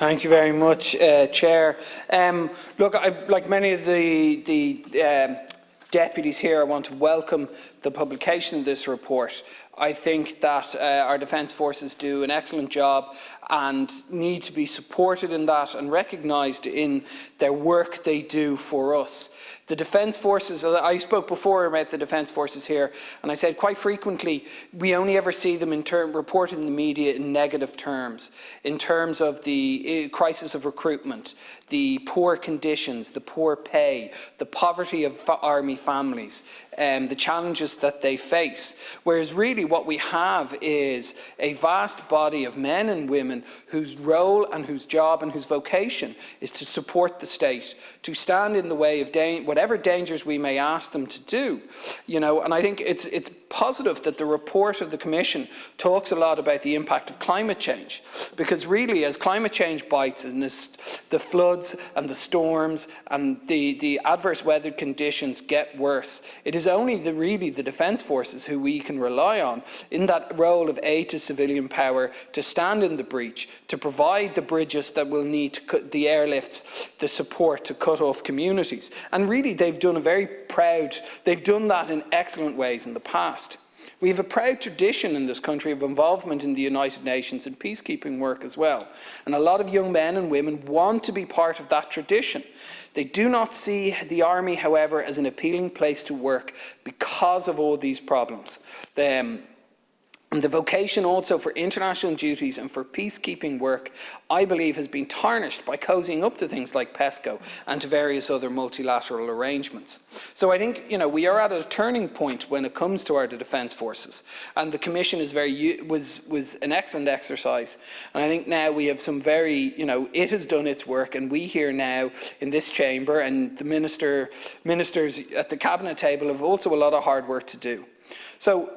Thank you very much, Chair. Look, like many of the deputies here, I want to welcome the publication of this report. I think that our Defence Forces do an excellent job and need to be supported in that and recognised in their work they do for us. The Defence Forces, I spoke before about the Defence Forces here, and I said quite frequently we only ever see them reported in the media in negative terms, in terms of the crisis of recruitment, the poor conditions, the poor pay, the poverty of army families, the challenges that they face. Whereas really what we have is a vast body of men and women whose role and whose job and whose vocation is to support the state, to stand in the way of whatever dangers we may ask them to do. And I think it's positive that the report of the Commission talks a lot about the impact of climate change, because really as climate change bites and as the floods and the storms and the adverse weather conditions get worse, it is only really the Defence Forces who we can rely on in that role of aid to civilian power to stand in the breach, to provide the bridges that will need to cut the airlifts, the support to cut off communities. And really they've done that in excellent ways in the past. We have a proud tradition in this country of involvement in the United Nations and peacekeeping work as well. And a lot of young men and women want to be part of that tradition. They do not see the army, however, as an appealing place to work because of all these problems. And the vocation also for international duties and for peacekeeping work, I believe, has been tarnished by cozying up to things like PESCO and to various other multilateral arrangements. So I think, we are at a turning point when it comes to our Defence Forces, and the Commission is was an excellent exercise. And I think now we have some it has done its work, and we here now in this chamber and the ministers at the cabinet table have also a lot of hard work to do. So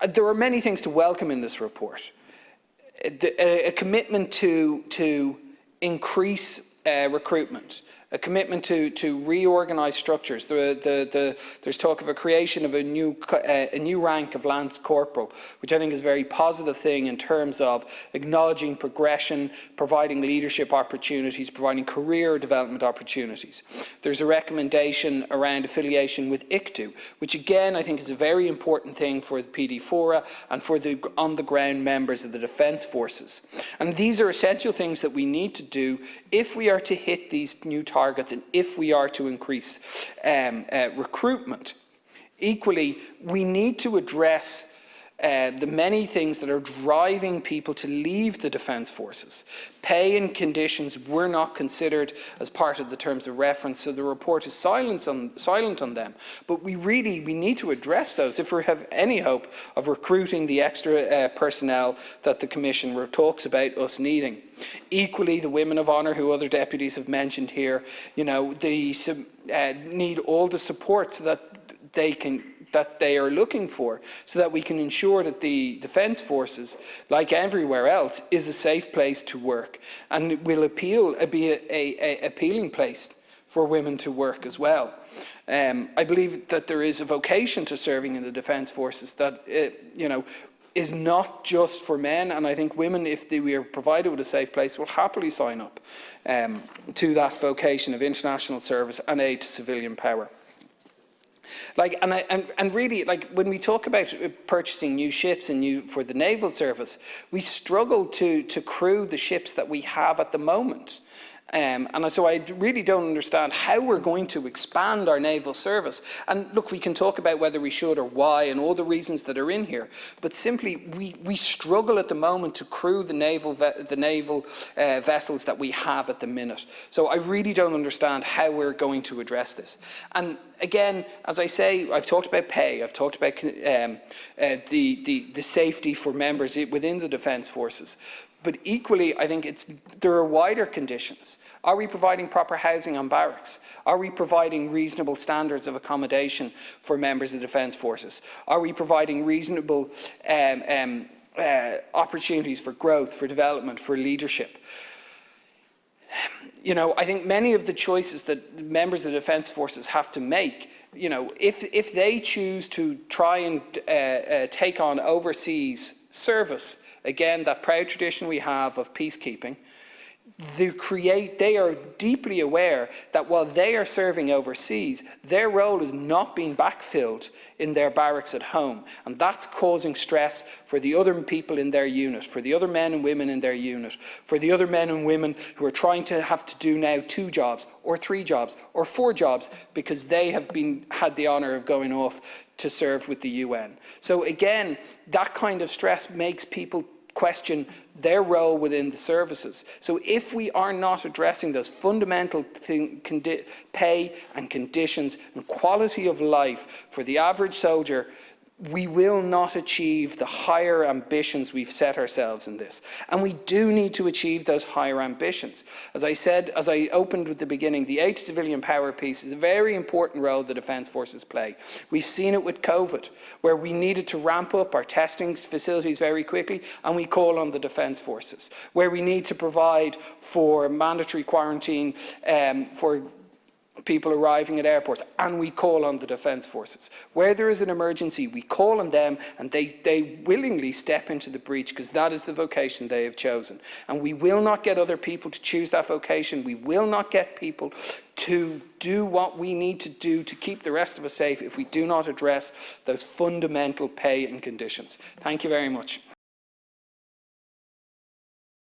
there are many things to welcome in this report. A commitment to increase recruitment, a commitment to reorganise structures. There's talk of a creation of a new rank of Lance Corporal, which I think is a very positive thing in terms of acknowledging progression, providing leadership opportunities, providing career development opportunities. There's a recommendation around affiliation with ICTU, which again I think is a very important thing for the PD Fora and for the on-the-ground members of the Defence Forces. And these are essential things that we need to do if we are to hit these new targets and if we are to increase recruitment. Equally, we need to address the many things that are driving people to leave the Defence Forces. Pay and conditions were not considered as part of the terms of reference, so the report is silent on them. But we need to address those if we have any hope of recruiting the extra personnel that the Commission talks about us needing. Equally, the women of honour, who other deputies have mentioned here, they need all the support so that they are looking for, so that we can ensure that the Defence Forces, like everywhere else, is a safe place to work and will be an appealing place for women to work as well. I believe that there is a vocation to serving in the Defence Forces that is not just for men, and I think women, if we are provided with a safe place, will happily sign up to that vocation of international service and aid to civilian power. Really, when we talk about purchasing new ships and for the naval service, we struggle to crew the ships that we have at the moment. And so I really don't understand how we're going to expand our naval service. And look, we can talk about whether we should or why and all the reasons that are in here, but simply we struggle at the moment to crew the naval vessels that we have at the minute. So I really don't understand how we're going to address this. And again, as I say, I've talked about pay, I've talked about the safety for members within the Defence Forces. But equally, I think there are wider conditions. Are we providing proper housing on barracks? Are we providing reasonable standards of accommodation for members of the Defence Forces? Are we providing reasonable opportunities for growth, for development, for leadership? I think many of the choices that members of the Defence Forces have to make, if they choose to try and take on overseas service, again, that proud tradition we have of peacekeeping, they are deeply aware that while they are serving overseas, their role is not being backfilled in their barracks at home. And that's causing stress for the other people in their unit, for the other men and women in their unit, for the other men and women who are trying to have to do now 2 jobs or 3 jobs or 4 jobs because they have had the honour of going off to serve with the UN. So again, that kind of stress makes people question their role within the services. So if we are not addressing those fundamental pay and conditions and quality of life for the average soldier, we will not achieve the higher ambitions we've set ourselves in this. And we do need to achieve those higher ambitions. As I said, as I opened with the beginning, the aid to civilian power piece is a very important role the Defence Forces play. We've seen it with COVID, where we needed to ramp up our testing facilities very quickly, and we call on the Defence Forces. Where we need to provide for mandatory quarantine for people arriving at airports, and we call on the Defence Forces. Where there is an emergency, we call on them, and they willingly step into the breach because that is the vocation they have chosen. And we will not get other people to choose that vocation. We will not get people to do what we need to do to keep the rest of us safe if we do not address those fundamental pay and conditions. Thank you very much.